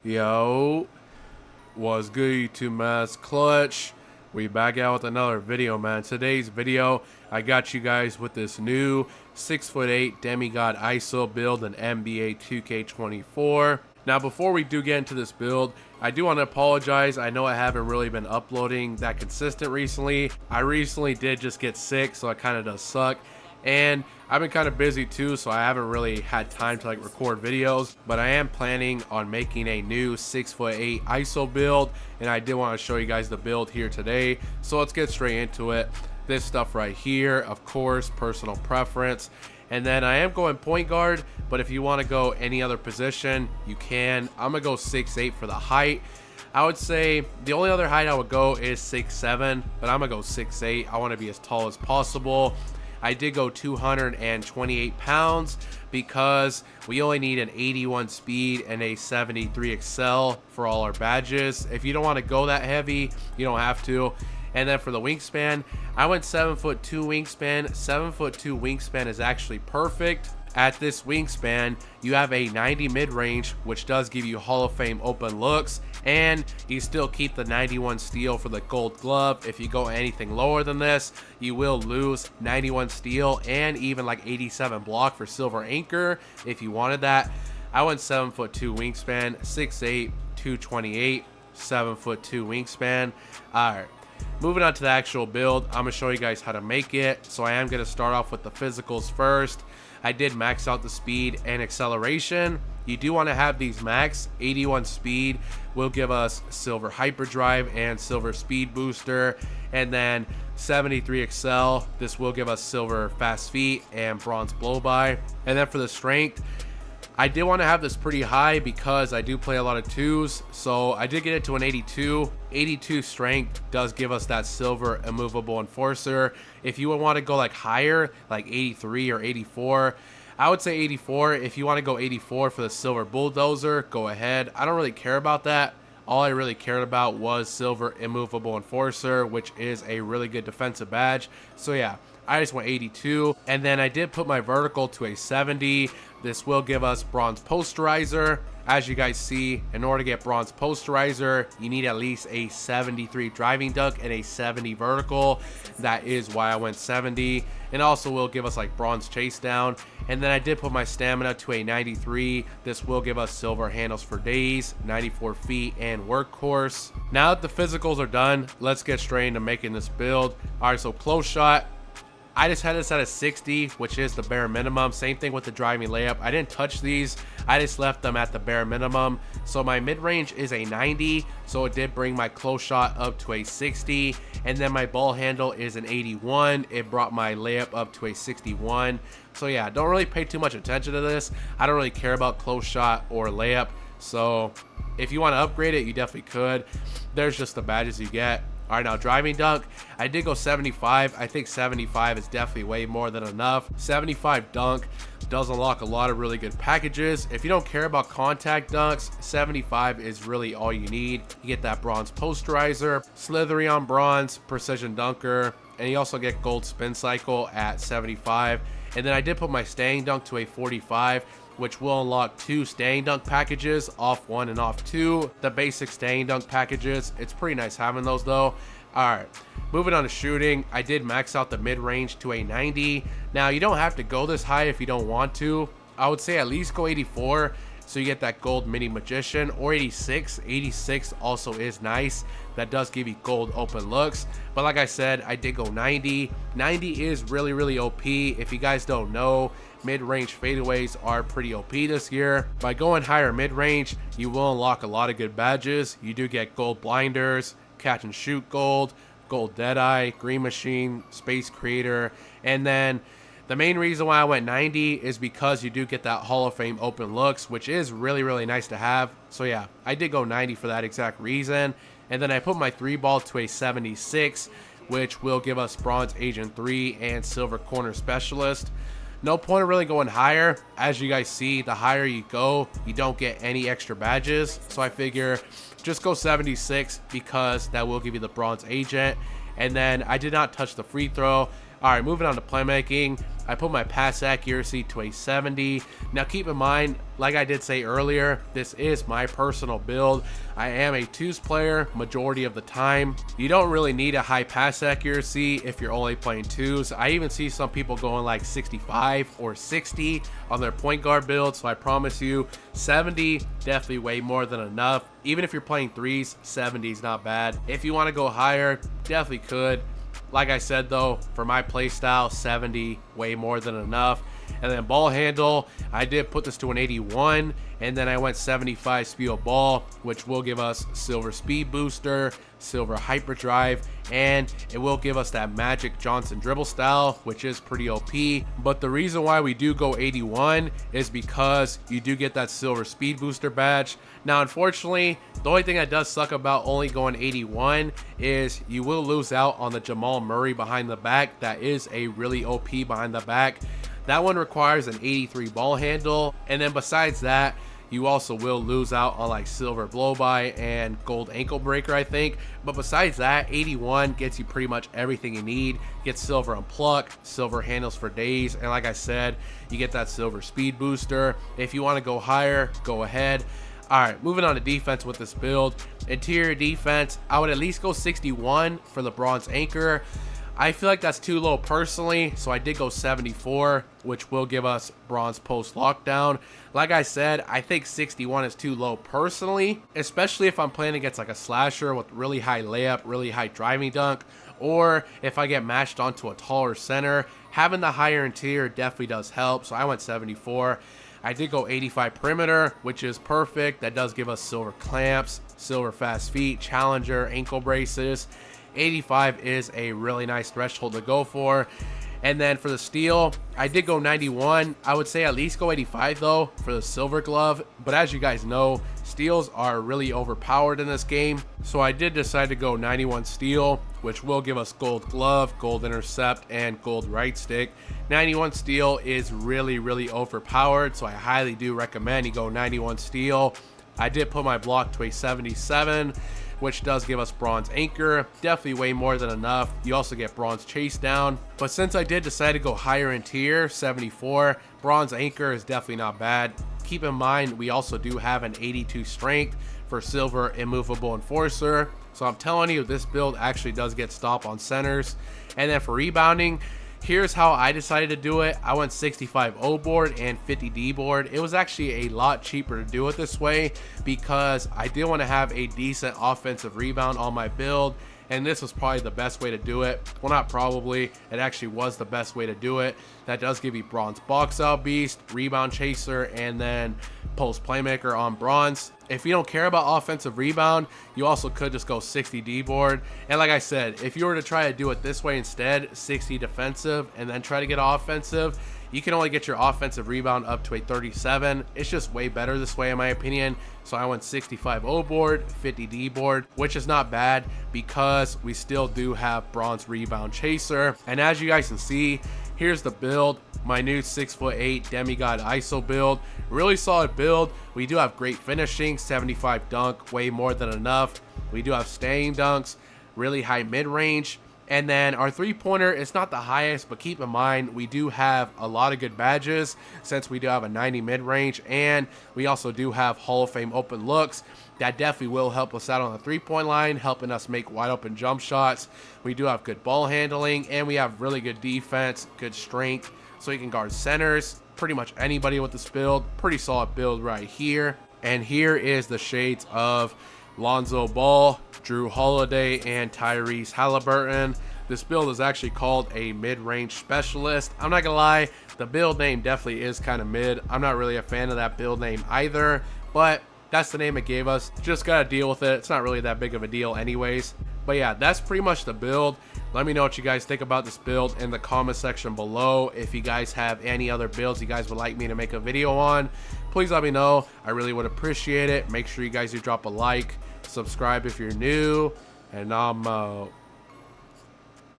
Yo, what's good YouTube, man? It's Clutch. We back out with another video, man. Today's video, I got you guys with this new 6'8" Demigod ISO build in NBA 2K24. Now, before we do get into this build, I do want to apologize. I know I haven't really been uploading that consistent recently. I recently did just get sick, so it kind of does suck. And I've been kind of busy too, so I haven't really had time to record videos, but I am planning on making a new 6'8" ISO build, and I did want to show you guys the build here today. So let's get straight into it. This stuff right here, of course, personal preference. And then I am going point guard, but if you want to go any other position, you can. I'm gonna go 6'8" for the height. I would say the only other height I would go is 6'7", but I'm gonna go 6'8". I want to be as tall as possible. I did go 228 pounds because we only need an 81 speed and a 73 XL for all our badges. If you don't want to go that heavy, you don't have to. And then for the wingspan, I went 7'2" wingspan. 7'2" wingspan is actually perfect. At this wingspan, you have a 90 mid-range, which does give you Hall of Fame open looks, and you still keep the 91 steal for the gold glove. If you go anything lower than this, you will lose 91 steal and even 87 block for silver anchor if you wanted that. I went 7'2" wingspan, 6'8", 228, 7'2" wingspan. Alright, moving on to the actual build, I'm going to show you guys how to make it. So I am going to start off with the physicals first. I did max out the speed and acceleration. You do want to have these max. 81 speed will give us silver hyperdrive and silver speed booster, and then 73 XL, this will give us silver fast feet and bronze blow by. And then for the strength, I did want to have this pretty high because I do play a lot of twos, so I did get it to an 82. 82 strength does give us that silver immovable enforcer. If you would want to go higher, like 83 or 84, I would say 84. If you want to go 84 for the silver bulldozer, go ahead. I don't really care about that. All I really cared about was silver immovable enforcer, which is a really good defensive badge. So yeah, I just went 82, and then I did put my vertical to a 70. This will give us bronze posterizer. As you guys see, in order to get bronze posterizer, you need at least a 73 driving dunk and a 70 vertical. That is why I went 70. And also will give us bronze chase down. And then I did put my stamina to a 93. This will give us silver handles for days, 94 feet, and workhorse. Now that the physicals are done, let's get straight into making this build. Alright, so close shot, I just had this at a 60, which is the bare minimum. Same thing with the driving layup. I didn't touch these. I just left them at the bare minimum. So my mid-range is a 90, so it did bring my close shot up to a 60. And then my ball handle is an 81. It brought my layup up to a 61. So yeah, don't really pay too much attention to this. I don't really care about close shot or layup. So if you want to upgrade it, you definitely could. There's just the badges you get. All right, now driving dunk, I did go 75. I think 75 is definitely way more than enough. 75 dunk does unlock a lot of really good packages. If you don't care about contact dunks, 75 is really all you need. You get that bronze posterizer, slithery on bronze, precision dunker, and you also get gold spin cycle at 75. And then I did put my staying dunk to a 45, which will unlock 2 staying dunk packages, off 1 and off 2. The basic staying dunk packages, it's pretty nice having those though. Alright, moving on to shooting, I did max out the mid-range to a 90. Now you don't have to go this high if you don't want to. I would say at least go 84, so you get that gold mini magician, or 86. 86 also is nice. That does give you gold open looks. But like I said, I did go 90. 90 is really OP. If you guys don't know, mid-range fadeaways are pretty OP this year. By going higher mid-range, you will unlock a lot of good badges. You do get gold blinders, catch and shoot gold, gold deadeye, green machine, space creator, and then the main reason why I went 90 is because you do get that Hall of Fame open looks, which is really nice to have. So yeah, I did go 90 for that exact reason. And then I put my 3-ball to a 76, which will give us bronze agent 3 and silver corner specialist. No point of really going higher. As you guys see, the higher you go, you don't get any extra badges. So I figure just go 76 because that will give you the bronze agent. And then I did not touch the free throw. All right, moving on to playmaking. I put my pass accuracy to a 70. Now keep in mind, like I did say earlier, this is my personal build. I am a twos player majority of the time. You don't really need a high pass accuracy if you're only playing twos. I even see some people going like 65 or 60 on their point guard build, so I promise you 70 definitely way more than enough. Even if you're playing threes, 70 is not bad. If you want to go higher, definitely could. Like I said though, for my playstyle, 70 way more than enough. And then ball handle, I did put this to an 81, and then I went 75 speed of ball, which will give us silver speed booster, silver hyperdrive, and it will give us that Magic Johnson dribble style, which is pretty OP. But the reason why we do go 81 is because you do get that silver speed booster badge. Now unfortunately, the only thing that does suck about only going 81 is you will lose out on the Jamal Murray behind the back. That is a really OP behind the back. That one requires an 83 ball handle, and then besides that, you also will lose out on like silver blow by and gold ankle breaker, I think. But besides that, 81 gets you pretty much everything you need. Get silver on pluck, silver handles for days, and like I said, you get that silver speed booster. If you want to go higher, go ahead. All right, moving on to defense with this build. Interior defense, I would at least go 61 for the bronze anchor. I feel like that's too low personally, so I did go 74, which will give us bronze post lockdown. Like I said, I think 61 is too low personally, especially if I'm playing against like a slasher with really high layup, really high driving dunk, or if I get matched onto a taller center. Having the higher interior definitely does help, so I went 74. I did go 85 perimeter, which is perfect. That does give us silver clamps, silver fast feet, challenger, ankle braces. 85 is a really nice threshold to go for. And then for the steal, I did go 91. I would say at least go 85 though for the silver glove. But as you guys know, steals are really overpowered in this game. So I did decide to go 91 steal, which will give us gold glove, gold intercept, and gold right stick. 91 steal is really overpowered, so I highly do recommend you go 91 steal. I did put my block to a 77, which does give us bronze anchor. Definitely way more than enough. You also get bronze chase down. But since I did decide to go higher in tier, 74, bronze anchor is definitely not bad. Keep in mind, we also do have an 82 strength for silver immovable enforcer. So I'm telling you, this build actually does get stop on centers. And then for rebounding, here's how I decided to do it. I went 65 O board and 50 D board. It was actually a lot cheaper to do it this way because I did want to have a decent offensive rebound on my build, and this was probably the best way to do it. Well, not probably, it actually was the best way to do it. That does give you bronze box out beast, rebound chaser, and then post playmaker on bronze. If you don't care about offensive rebound, you also could just go 60 D board. And like I said, if you were to try to do it this way instead, 60 defensive and then try to get offensive, you can only get your offensive rebound up to a 37. It's just way better this way in my opinion. So I went 65 O board, 50 D board, which is not bad because we still do have bronze rebound chaser. And as you guys can see, here's the build. My new 6'8" Demigod ISO build. Really solid build. We do have great finishing, 75 dunk, way more than enough. We do have staying dunks, really high mid-range. And then our three-pointer is not the highest, but keep in mind, we do have a lot of good badges since we do have a 90 mid-range, and we also do have Hall of Fame open looks. That definitely will help us out on the three-point line, helping us make wide-open jump shots. We do have good ball handling, and we have really good defense, good strength, so you can guard centers, pretty much anybody with this build. Pretty solid build right here. And here is the shades of Lonzo Ball, Drew Holiday, and Tyrese Halliburton. This build is actually called a mid-range specialist. I'm not gonna lie, the build name definitely is kind of mid. I'm not really a fan of that build name either, but that's the name it gave us. Just gotta deal with it. It's not really that big of a deal anyways. But yeah, that's pretty much the build. Let me know what you guys think about this build in the comment section below. If you guys have any other builds you guys would like me to make a video on, please let me know. I really would appreciate it. Make sure you guys do drop a like, subscribe if you're new, and I'm out.